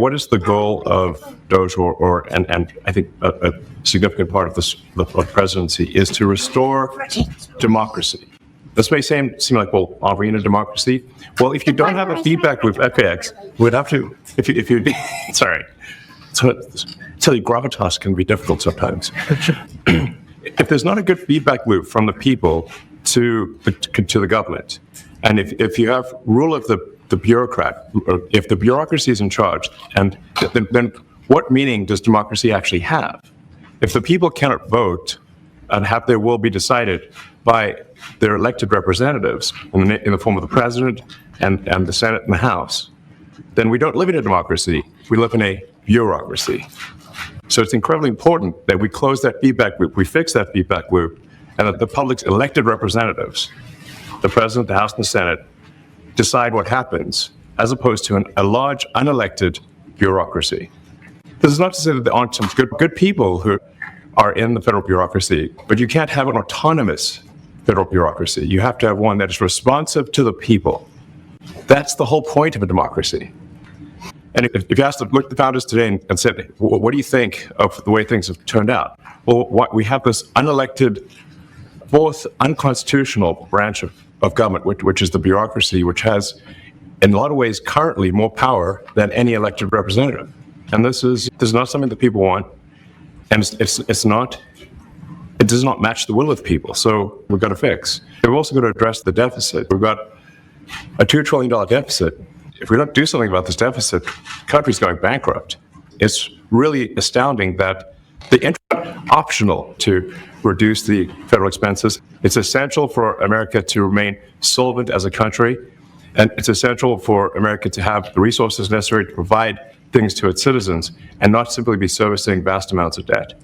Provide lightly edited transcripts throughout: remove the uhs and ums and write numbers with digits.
what is the goal of DOGE and I think a significant part of the presidency is to restore democracy. This may seem like, well, are we in a democracy? Well, if you don't have a feedback loop, FAX, we'd have to, if you sorry. So, tell you, gravitas can be difficult sometimes. If there's not a good feedback loop from the people to the government, and if you have rule of the bureaucrat, or if the bureaucracy is in charge, and then what meaning does democracy actually have? If the people cannot vote and have their will be decided by their elected representatives in the form of the president and the Senate and the House, then we don't live in a democracy. We live in a bureaucracy. So it's incredibly important that we close that feedback loop, we fix that feedback loop, and that the public's elected representatives, the president, the House, and the Senate, decide what happens, as opposed to a large, unelected bureaucracy. This is not to say that there aren't some good people who are in the federal bureaucracy, but you can't have an autonomous federal bureaucracy. You have to have one that is responsive to the people. That's the whole point of a democracy. And if you ask the founders today and said, what do you think of the way things have turned out? Well, we have this unelected, fourth unconstitutional branch of government, which is the bureaucracy, which has, in a lot of ways, currently more power than any elected representative. And this is not something that people want, and it does not match the will of people. So we've got to fix. We've also got to address the deficit. We've got a $2 trillion deficit. If we don't do something about this deficit, the country's going bankrupt. It's really astounding that it's optional to reduce the federal expenses. It's essential for America to remain solvent as a country, and it's essential for America to have the resources necessary to provide things to its citizens and not simply be servicing vast amounts of debt.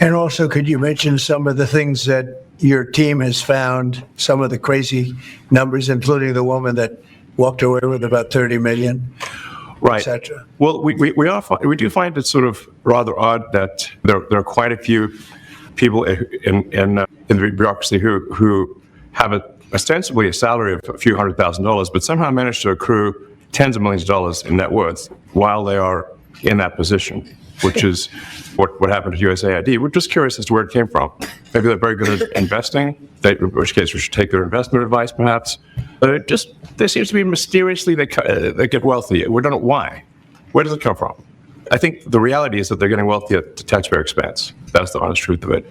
And also, could you mention some of the things that your team has found, some of the crazy numbers, including the woman that walked away with about 30 million, right, etc.? Well, we do find it sort of rather odd that there are quite a few people in the bureaucracy who have ostensibly a salary of a few $100,000, but somehow manage to accrue tens of millions of dollars in net worth while they are in that position, which is what happened to USAID. We're just curious as to where it came from. Maybe they're very good at investing, in which case we should take their investment advice, perhaps. There seems to be mysteriously they get wealthy. We don't know why. Where does it come from? I think the reality is that they're getting wealthy at the taxpayer expense. That's the honest truth of it.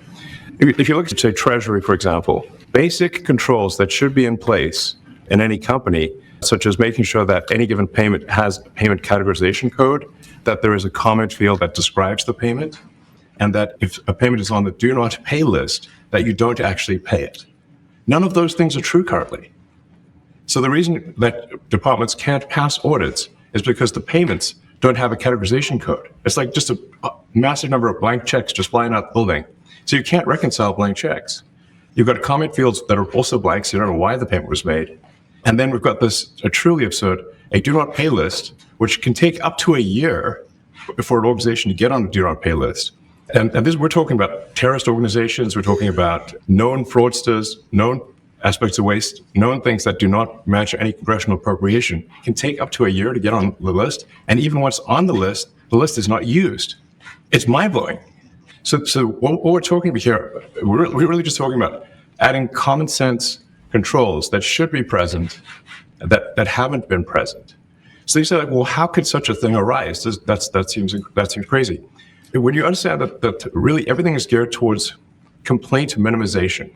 If you look at, say, Treasury, for example, basic controls that should be in place in any company, such as making sure that any given payment has a payment categorization code, that there is a comment field that describes the payment, and that if a payment is on the do not pay list, that you don't actually pay it. None of those things are true currently. So the reason that departments can't pass audits is because the payments don't have a categorization code. It's like just a massive number of blank checks just flying out the building. So you can't reconcile blank checks. You've got comment fields that are also blank, so you don't know why the payment was made. And then we've got this truly absurd, a do not pay list, which can take up to a year for an organization to get on a do not pay list. And this, we're talking about terrorist organizations, we're talking about known fraudsters, known aspects of waste, known things that do not match any congressional appropriation. It can take up to a year to get on the list. And even once on the list is not used. It's mind-blowing. So what we're talking about here, we're really just talking about adding common sense controls that should be present, that haven't been present. So you say, like, well, how could such a thing arise? That seems crazy. When you understand that really everything is geared towards complaint minimization,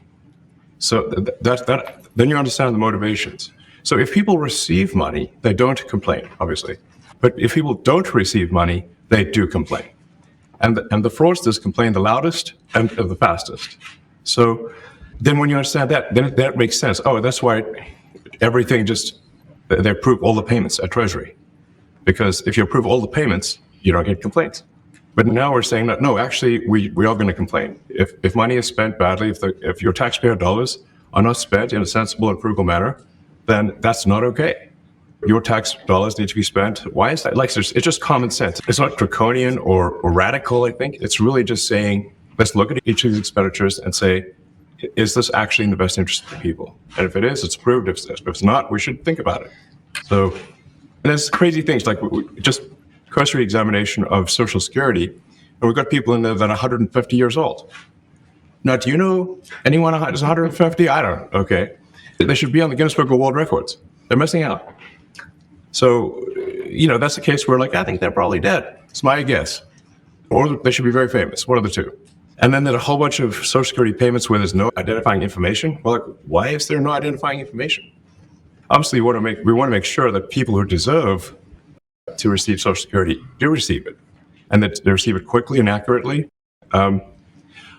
so then you understand the motivations. So if people receive money, they don't complain, obviously. But if people don't receive money, they do complain. And the fraudsters complain the loudest and the fastest. So then when you understand that, then that makes sense. Oh, that's why everything they approve all the payments at Treasury. Because if you approve all the payments, you don't get complaints. But now we're saying that, no, actually, we are going to complain. If money is spent badly, if your taxpayer dollars are not spent in a sensible and frugal manner, then that's not okay. Your tax dollars need to be spent. Why is that? It's just common sense. It's not draconian or radical, I think. It's really just saying, let's look at each of these expenditures and say, is this actually in the best interest of the people? And if it is, it's approved. If it's not, we should think about it. So there's crazy things like just cursory examination of Social Security, and we've got people in there that are 150 years old. Now, do you know anyone who's 150? I don't. Okay. They should be on the Guinness Book of World Records. They're missing out. So, that's the case where, I think they're probably dead. It's my guess. Or they should be very famous, one of the two. And then there's a whole bunch of Social Security payments where there's no identifying information. Well, why is there no identifying information? Obviously, we want to make sure that people who deserve to receive Social Security do receive it, and that they receive it quickly and accurately.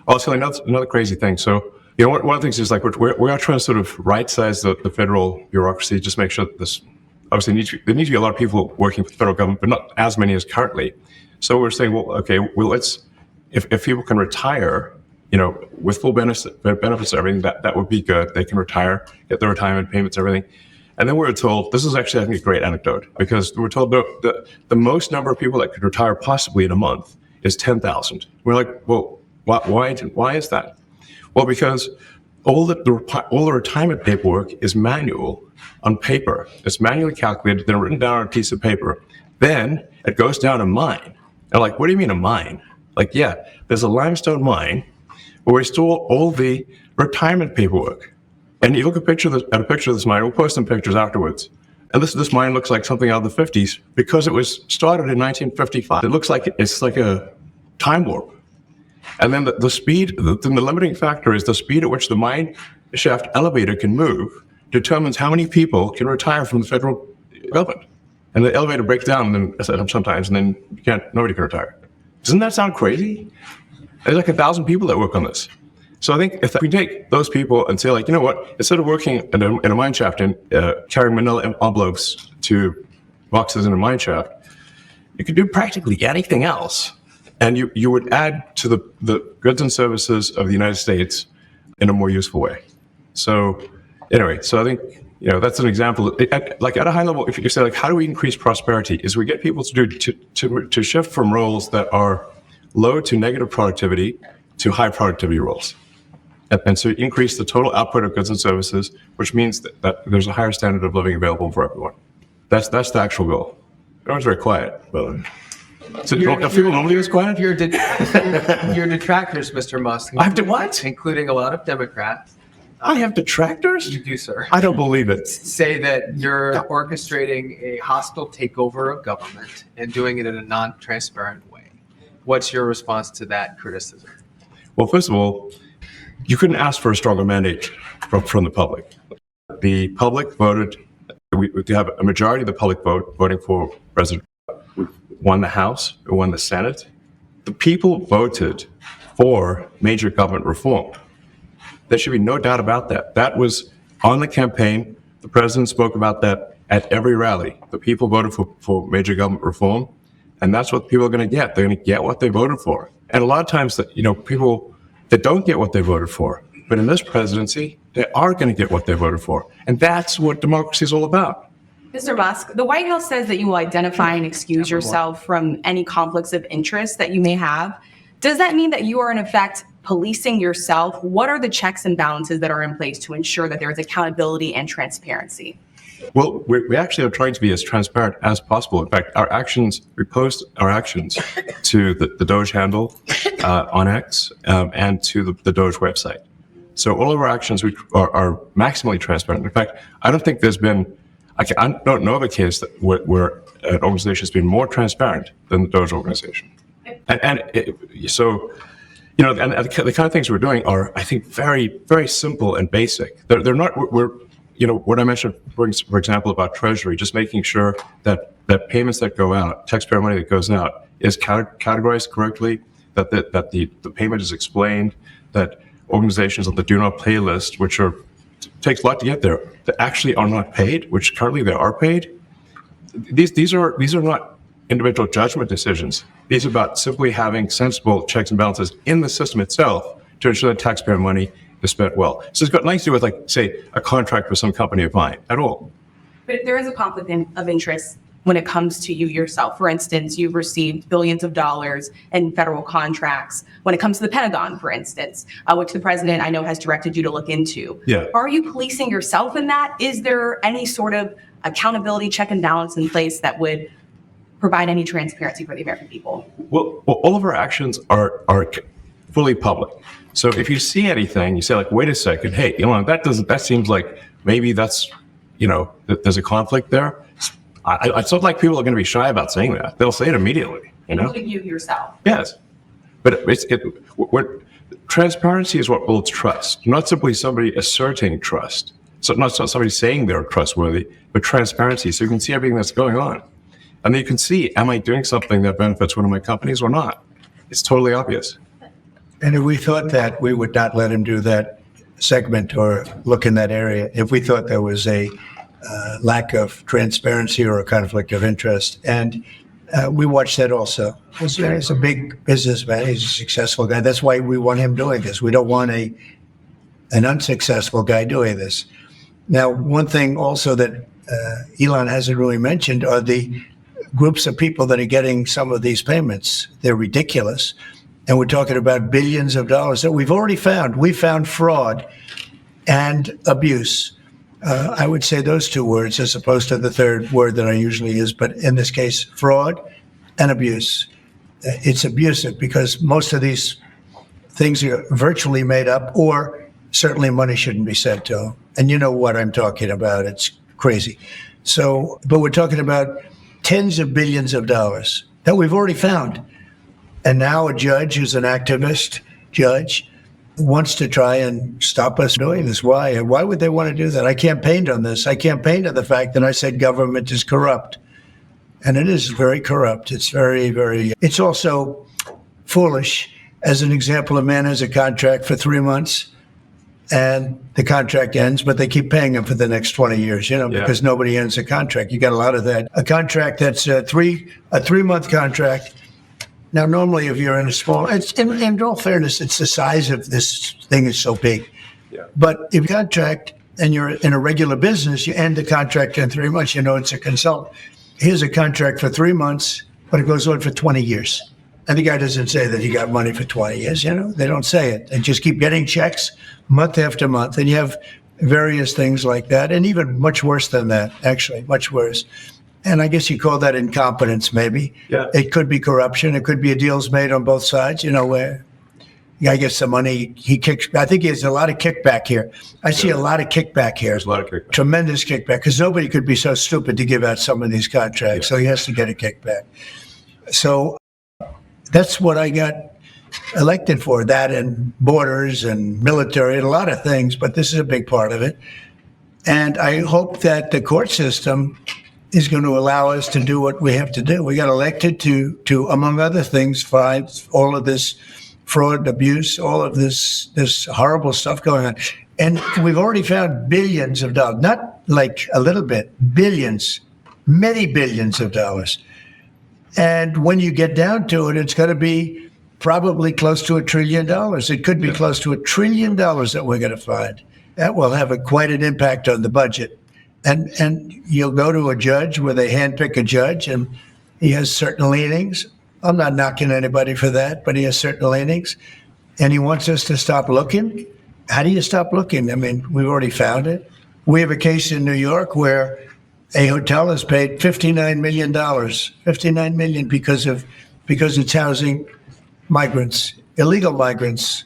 Also, another crazy thing. So, one of the things is we are trying to sort of right-size the federal bureaucracy, just make sure that this. Obviously, there need to be a lot of people working for the federal government, but not as many as currently. So we're saying, let's if people can retire, with full benefits and everything, that would be good. They can retire, get their retirement payments, everything. And then we were told, this is actually, I think, a great anecdote, because we were told the most number of people that could retire possibly in a month is 10,000. We're like, well, why is that? Well, because all the retirement paperwork is manual on paper. It's manually calculated, then written down on a piece of paper. Then it goes down a mine. And what do you mean a mine? There's a limestone mine where we store all the retirement paperwork. And you look at a picture of this mine. We'll post some pictures afterwards. And this mine looks like something out of the 50s because it was started in 1955. It looks like it's like a time warp. And then the speed, the limiting factor is the speed at which the mine shaft elevator can move determines how many people can retire from the federal government. And the elevator breaks down sometimes, and then nobody can retire. Doesn't that sound crazy? There's 1,000 people that work on this. So I think if we take those people and say, you know what, instead of working in a mine shaft and carrying manila envelopes to boxes in a mine shaft, you could do practically anything else. And you would add to the goods and services of the United States in a more useful way. So anyway, I think, that's an example. At a high level, if you say, how do we increase prosperity, is we get people to shift from roles that are low to negative productivity to high productivity roles. And so increase the total output of goods and services, which means that there's a higher standard of living available for everyone. That's the actual goal. Everyone's very quiet, but... So don't people normally get quiet? Your detractors, Mr. Musk. I have to what? Including a lot of Democrats. I have detractors? You do, sir. I don't believe it. Say that you're orchestrating a hostile takeover of government and doing it in a non-transparent way. What's your response to that criticism? Well, first of all, you couldn't ask for a stronger mandate from the public. The public voted, we have a majority of the public voting for President. We won the House, we won the Senate. The people voted for major government reform. There should be no doubt about that. That was on the campaign. The president spoke about that at every rally. The people voted for major government reform, and that's what people are going to get. They're going to get what they voted for. And a lot of times, people that don't get what they voted for, but in this presidency, they are going to get what they voted for. And that's what democracy is all about. Mr. Musk, the White House says that you will identify and excuse yourself from any conflicts of interest that you may have. Does that mean that you are in effect policing yourself? What are the checks and balances that are in place to ensure that there is accountability and transparency? Well, we actually are trying to be as transparent as possible. In fact, we post our actions to the DOGE handle on X and to the DOGE website. So all of our actions are maximally transparent. In fact, I don't think there's been, I don't know of a case where an organization has been more transparent than the DOGE organization. So the kind of things we're doing are, I think, very, very simple and basic. They're not, what I mentioned, for example, about Treasury, just making sure that payments that go out, taxpayer money that goes out, is categorized correctly, that the payment is explained, that organizations on the do not pay list, which takes a lot to get there, that actually are not paid, which currently they are paid. These are not individual judgment decisions. These are about simply having sensible checks and balances in the system itself to ensure that taxpayer money is spent well. So it's got nothing to do with, say, a contract with some company of mine at all. But there is a conflict of interest when it comes to you yourself. For instance, you've received billions of dollars in federal contracts when it comes to the Pentagon, for instance, which the president, I know, has directed you to look into. Yeah. Are you policing yourself in that? Is there any sort of accountability check and balance in place that would provide any transparency for the American people? Well, all of our actions are fully public. So if you see anything, you say like, wait a second, hey, Elon, that seems like maybe that's, there's a conflict there. It's not like people are going to be shy about saying that. They'll say it immediately, Including you yourself. Yes. But transparency is what builds trust, not simply somebody asserting trust. So not somebody saying they're trustworthy, but transparency. So you can see everything that's going on. And then you can see, am I doing something that benefits one of my companies or not? It's totally obvious. And if we thought that, we would not let him do that segment or look in that area. If we thought there was a lack of transparency or a conflict of interest. And we watched that also. He's a big businessman. He's a successful guy. That's why we want him doing this. We don't want an unsuccessful guy doing this. Now, one thing also that Elon hasn't really mentioned are the groups of people that are getting some of these payments. They're ridiculous. And we're talking about billions of dollars that we've already found. We found fraud and abuse. I would say those two words as opposed to the third word that I usually use, but in this case, fraud and abuse. It's abusive because most of these things are virtually made up, or certainly money shouldn't be sent to them. And you know what I'm talking about. It's crazy. So, but we're talking about tens of billions of dollars that we've already found. And now a judge who's an activist judge wants to try and stop us doing this. Why? And why would they want to do that? I campaigned on this. I campaigned on the fact that I said government is corrupt. And it is very corrupt. It's it's also foolish. As an example, a man has a contract for 3 months and the contract ends, but they keep paying him for the next 20 years, because nobody ends a contract. You got a lot of that. A contract that's a 3-month contract. Now, normally, if you're in a small, in all fairness, it's the size of this thing is so big. Yeah. But if you contract and you're in a regular business, you end the contract in 3 months, it's a consultant. Here's a contract for 3 months, but it goes on for 20 years. And the guy doesn't say that he got money for 20 years, They don't say it. They just keep getting checks month after month. And you have various things like that, and even much worse than that, actually, much worse. And I guess you call that incompetence, maybe. Yeah. It could be corruption. It could be deals made on both sides, where I guess the money he kicks. I think he has a lot of kickback here. I see a lot of kickback here. There's a lot of kickback. Tremendous kickback, because nobody could be so stupid to give out some of these contracts. So he has to get a kickback. So that's what I got elected for, that and borders and military and a lot of things. But this is a big part of it. And I hope that the court system is going to allow us to do what we have to do. We got elected to among other things, find all of this fraud, abuse, all of this horrible stuff going on. And we've already found billions of dollars, not like a little bit, billions, many billions of dollars. And when you get down to it, it's going to be probably close to $1 trillion. It could be close to $1 trillion that we're going to find. That will have quite an impact on the budget. And you'll go to a judge where they handpick a judge and he has certain leanings. I'm not knocking anybody for that, but he has certain leanings. And he wants us to stop looking. How do you stop looking? I mean, we've already found it. We have a case in New York where a hotel has paid $59 million, $59 million because it's housing migrants, illegal migrants.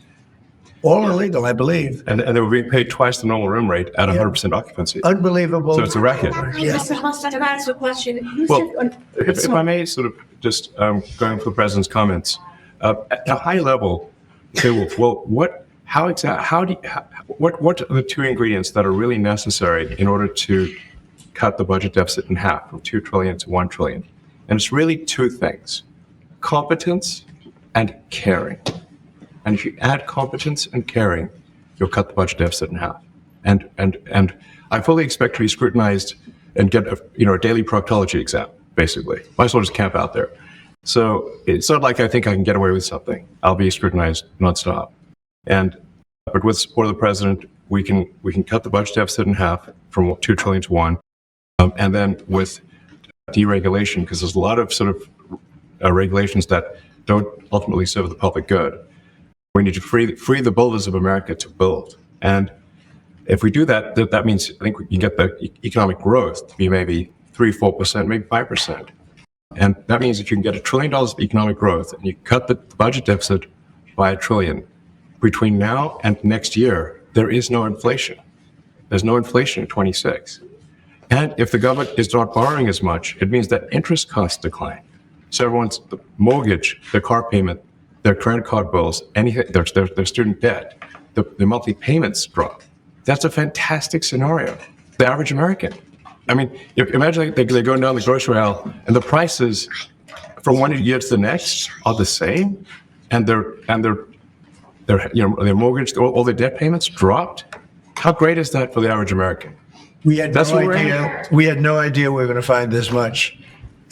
All illegal, I believe. And they were being paid twice the normal room rate at 100% occupancy. Unbelievable. So it's a racket. Mr. Musk, can I ask a question? Well, if I may sort of just going for the president's comments, at a high level, okay, well, what are the two ingredients that are really necessary in order to cut the budget deficit in half from 2 trillion to 1 trillion? And it's really two things: competence and caring. And if you add competence and caring, you'll cut the budget deficit in half. And I fully expect to be scrutinized and get a daily proctology exam, basically. Might as well just camp out there. So it's not like I think I can get away with something. I'll be scrutinized nonstop. But with support of the president, we can cut the budget deficit in half from 2 trillion to 1. And then with deregulation, because there's a lot of sort of regulations that don't ultimately serve the public good. We need to free the builders of America to build. And if we do that, that means I think we can get the economic growth to be maybe 3-4%, maybe 5%. And that means that you can get $1 trillion of economic growth and you cut the budget deficit by $1 trillion. Between now and next year, there is no inflation. There's no inflation in 26. And if the government is not borrowing as much, it means that interest costs decline. So everyone's mortgage, their car payment, their credit card bills, anything, their student debt, the monthly payments drop. That's a fantastic scenario. The average American. I mean, imagine they're going down the grocery aisle and the prices from one year to the next are the same, and their mortgage, all their debt payments dropped. How great is that for the average American? We had That's no what we're idea. We had no idea we were going to find this much,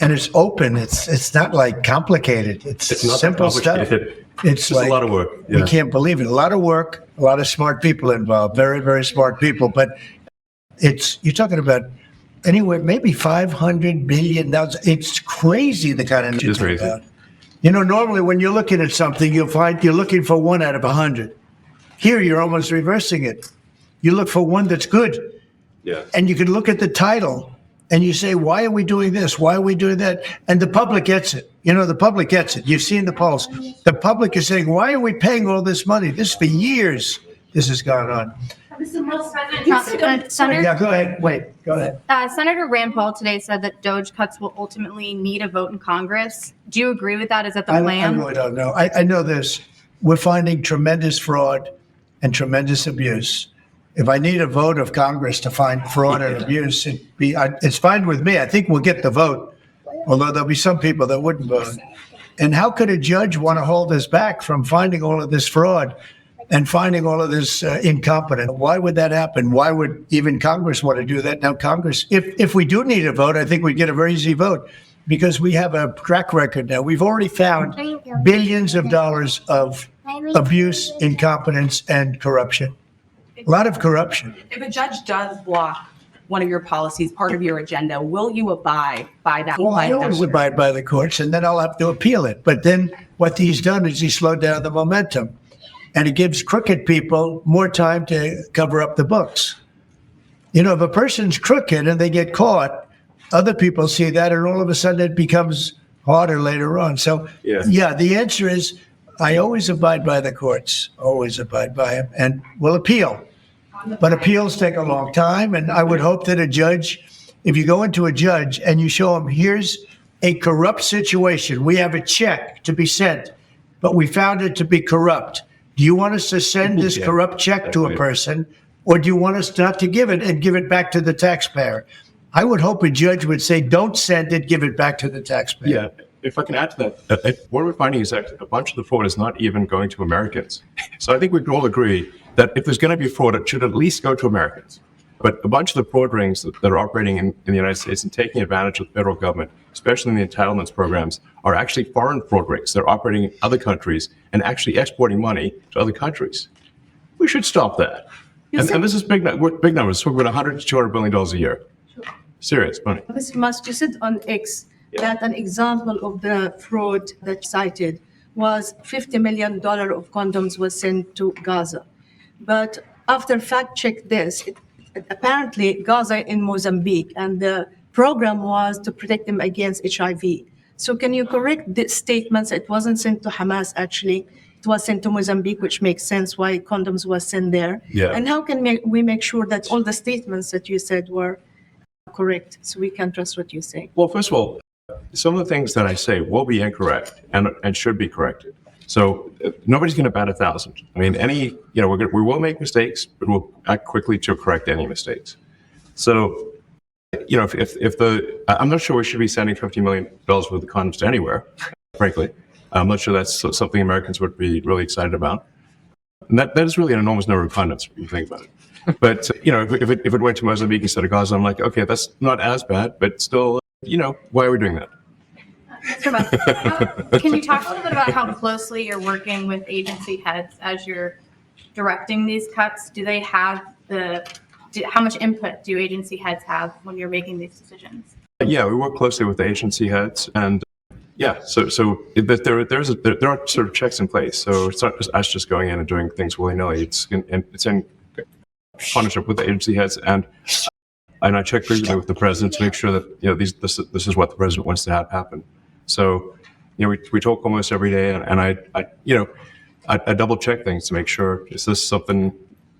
and it's open. It's not like complicated. It's not simple stuff. complicated. It's just like, a lot of work. We Yeah. can't believe it. A lot of work, a lot of smart people involved. Very, very smart people. But you're talking about anywhere maybe 500 billion. It's crazy the kind of It is crazy. about. Normally when you're looking at something, you'll find you're looking for 1 out of 100. Here, you're almost reversing it. You look for one that's good. Yeah. And you can look at the title and you say, why are we doing this? Why are we doing that? And the public gets it. The public gets it. You've seen the polls. The public is saying, why are we paying all this money? This for years, this has gone on. Senator, Yeah, go ahead. Wait, go ahead. Senator Rand Paul today said that DOGE cuts will ultimately need a vote in Congress. Do you agree with that? Is that the I plan? really don't know. I know this. We're finding tremendous fraud and tremendous abuse. If I need a vote of Congress to find fraud and abuse, it's fine with me. I think we'll get the vote, although there'll be some people that wouldn't vote. And how could a judge want to hold us back from finding all of this fraud and finding all of this incompetence? Why would that happen? Why would even Congress want to do that? Now, Congress, if we do need a vote, I think we'd get a very easy vote because we have a track record now. We've already found billions of dollars of abuse, incompetence, and corruption. A lot of corruption. If a judge does block one of your policies, part of your agenda, will you abide by that? Well, I always abide by the courts, and then I'll have to appeal it. But then what he's done is he slowed down the momentum, and it gives crooked people more time to cover up the books. If a person's crooked and they get caught, other people see that, and all of a sudden it becomes harder later on. So, yeah, the answer is I always abide by the courts, always abide by them, and will appeal. But appeals take a long time, and I would hope that a judge, if you go into a judge and you show him, here's a corrupt situation, we have a check to be sent, but we found it to be corrupt. Do you want us to send this corrupt check to a person, or do you want us not to give it and give it back to the taxpayer? I would hope a judge would say, don't send it, give it back to the taxpayer. Yeah. If I can add to that, what we're finding is that a bunch of the fraud is not even going to Americans. So I think we can all agree that if there's going to be fraud, it should at least go to Americans. But a bunch of the fraud rings that are operating in the United States and taking advantage of the federal government, especially in the entitlements programs, are actually foreign fraud rings. They're operating in other countries and actually exporting money to other countries. We should stop that. And this is big numbers. We're about $100 to $200 billion a year. Serious money. Mr. Musk, you said on X that an example of the fraud that you cited was $50 million of condoms was sent to Gaza. But after fact check this, apparently Gaza in Mozambique, and the program was to protect them against HIV. So can you correct the statements? It wasn't sent to Hamas, actually. It was sent to Mozambique, which makes sense why condoms was sent there. Yeah. And how can we make sure that all the statements that you said were correct, so we can trust what you say? Well, first of all, some of the things that I say will be incorrect and should be corrected. So nobody's going to bat 1,000. I mean, we will make mistakes, but we'll act quickly to correct any mistakes. So, I'm not sure we should be sending $50 million worth of condoms to anywhere, frankly. I'm not sure that's something Americans would be really excited about. And that is really an enormous number of condoms when you think about it. But, if it went to Mozambique instead of Gaza, I'm like, okay, that's not as bad, but still, why are we doing that? Can you talk a little bit about how closely you're working with agency heads as you're directing these cuts? Do they have how much input do agency heads have when you're making these decisions? Yeah, we work closely with the agency heads, and there are sort of checks in place. So it's not just us just going in and doing things willy-nilly. It's in partnership with the agency heads, and and I check frequently with the president to make sure that, you know, this is what the president wants to have happen. So, you know, we talk almost every day, and I double check things to make sure, is this something,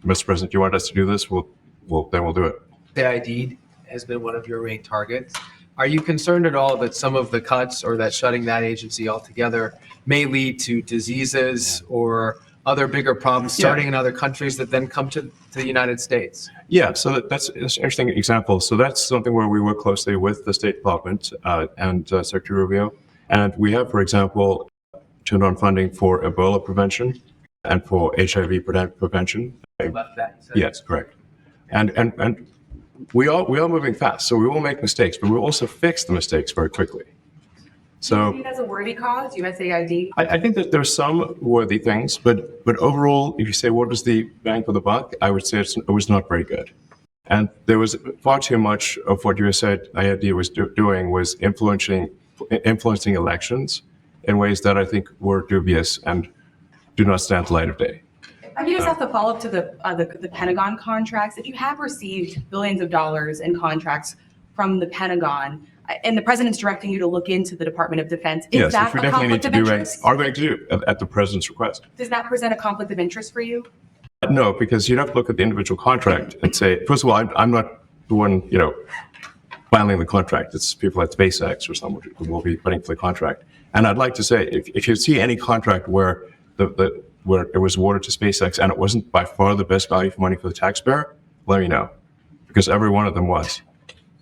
Mr. President, you want us to do this? Then we'll do it. The ID has been one of your main targets. Are you concerned at all that some of the cuts or that shutting that agency altogether may lead to diseases or other bigger problems starting in other countries that then come to the United States? Yeah, so that's an interesting example. So that's something where we work closely with the State Department and Secretary Rubio. And we have, for example, turned on funding for Ebola prevention and for HIV prevention. Left that, you said. Yes, correct. And we are moving fast, so we will make mistakes, but we'll also fix the mistakes very quickly. Do you So see it as a worthy cause, USAID? I think that there's some worthy things, but overall, if you say what was the bang for the buck, I would say it was not very good. And there was far too much of what USAID was doing was influencing elections in ways that I think were dubious and do not stand the light of day. I just have to follow up to the Pentagon contracts. If you have received billions of dollars in contracts from the Pentagon, and the president's directing you to look into the Department of Defense, is Yes, that which we a definitely need conflict to of do, interest? are going to do at the president's request. Does that present a conflict of interest for you? No, because you'd have to look at the individual contract and say, first of all, I'm not the one, filing the contract. It's people at SpaceX or someone who will be putting for the contract. And I'd like to say, if you see any contract where where it was awarded to SpaceX and it wasn't by far the best value for money for the taxpayer, let me know, because every one of them was.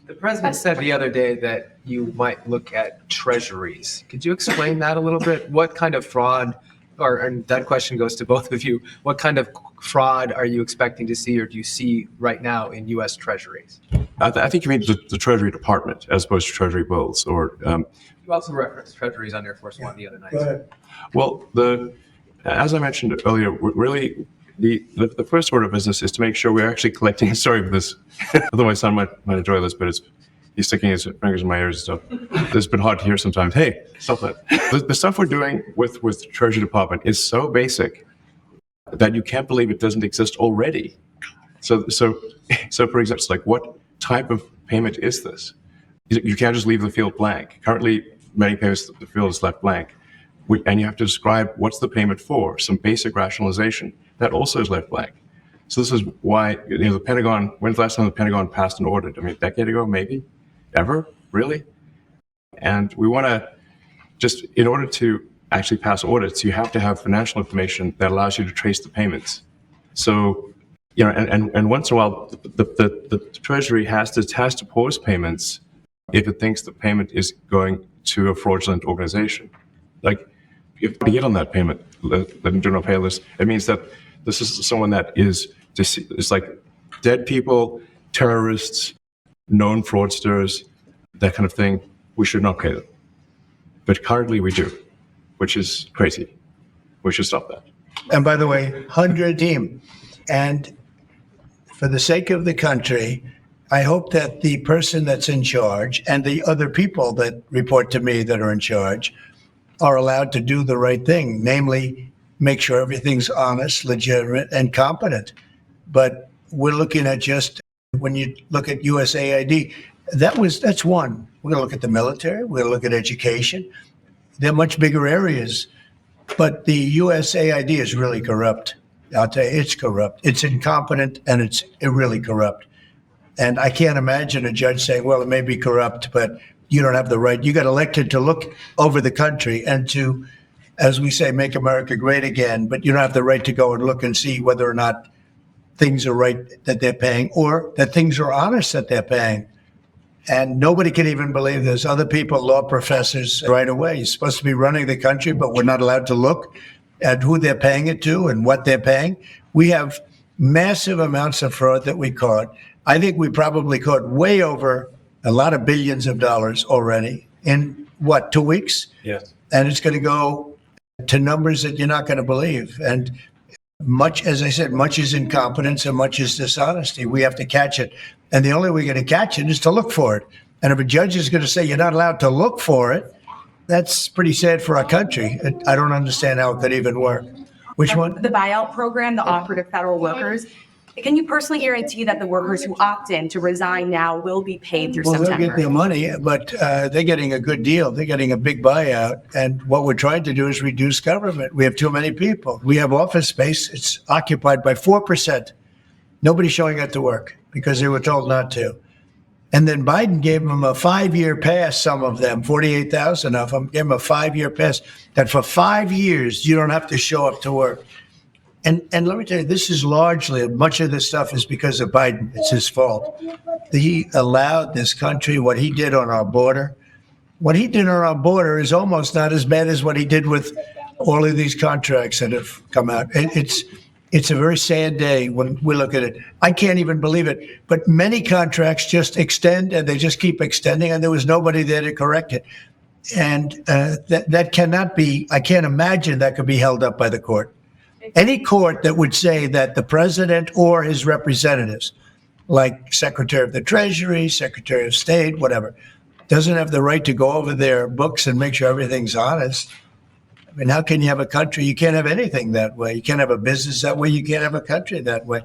The president said the other day that you might look at treasuries. Could you explain that a little bit? What kind of fraud, and that question goes to both of you, what kind of fraud are you expecting to see or do you see right now in U.S. treasuries? I think you mean the Treasury Department as opposed to Treasury bills or. You also referenced treasuries on Air Force One the other night. Go ahead. Well, as I mentioned earlier, really the first order of business is to make sure we're actually collecting. Sorry for this, although my son might enjoy this, but he's sticking his fingers in my ears and stuff. It's been hard to hear sometimes. Hey, stop that. The stuff we're doing with the Treasury Department is so basic that you can't believe it doesn't exist already. So for example, it's like, what type of payment is this? You can't just leave the field blank. Currently, many payments, the field is left blank. And you have to describe what's the payment for, some basic rationalization. That also is left blank. So this is why, the Pentagon, when's the last time the Pentagon passed an audit? I mean, a decade ago, maybe? Ever? Really? And we want to just, in order to actually pass audits, you have to have financial information that allows you to trace the payments. So, and once in a while, the Treasury has to pause payments if it thinks the payment is going to a fraudulent organization. Like, if you get on that payment, let them do no pay list, it means that this is someone that is just, it's like dead people, terrorists, known fraudsters, that kind of thing. We should not pay them. But currently we do, which is crazy. We should stop that. And by the way, 100 team. And for the sake of the country, I hope that the person that's in charge and the other people that report to me that are in charge are allowed to do the right thing, namely make sure everything's honest, legitimate, and competent. But we're looking at just, when you look at USAID, that's one. We're going to look at the military. We're going to look at education. They're much bigger areas. But the USAID is really corrupt. I'll tell you, it's corrupt. It's incompetent, and it's really corrupt. And I can't imagine a judge saying, well, it may be corrupt, but you don't have the right. You got elected to look over the country and to, as we say, make America great again, but you don't have the right to go and look and see whether or not things are right that they're paying or that things are honest that they're paying. And nobody can even believe this. Other people, law professors, right away, you're supposed to be running the country, but we're not allowed to look at who they're paying it to and what they're paying. We have massive amounts of fraud that we caught. I think we probably caught way over a lot of billions of dollars already in, 2 weeks? Yes. And it's going to go to numbers that you're not going to believe. And much, as I said, much is incompetence and much is dishonesty. We have to catch it. And the only way we're going to catch it is to look for it. And if a judge is going to say you're not allowed to look for it, that's pretty sad for our country. I don't understand how it could even work. Which one? The buyout program, the offer to federal workers. Can you personally guarantee that the workers who opt in to resign now will be paid through Well, they'll September? get their money, but they're getting a good deal. They're getting a big buyout. And what we're trying to do is reduce government. We have too many people. We have office space. It's occupied by 4%. Nobody's showing up to work because they were told not to. And then Biden gave them a 5-year pass, some of them, 48,000 of them, gave them a 5-year pass that for 5 years, you don't have to show up to work. And let me tell you, this is largely, much of this stuff is because of Biden. It's his fault. He allowed this country, what he did on our border. What he did on our border is almost not as bad as what he did with all of these contracts that have come out. It's a very sad day when we look at it. I can't even believe it. But many contracts just extend and they just keep extending, and there was nobody there to correct it. And that cannot be, I can't imagine that could be held up by the court. Any court that would say that the president or his representatives, like Secretary of the Treasury, Secretary of State, whatever, doesn't have the right to go over their books and make sure everything's honest. I mean, how can you have a country? You can't have anything that way. You can't have a business that way. You can't have a country that way.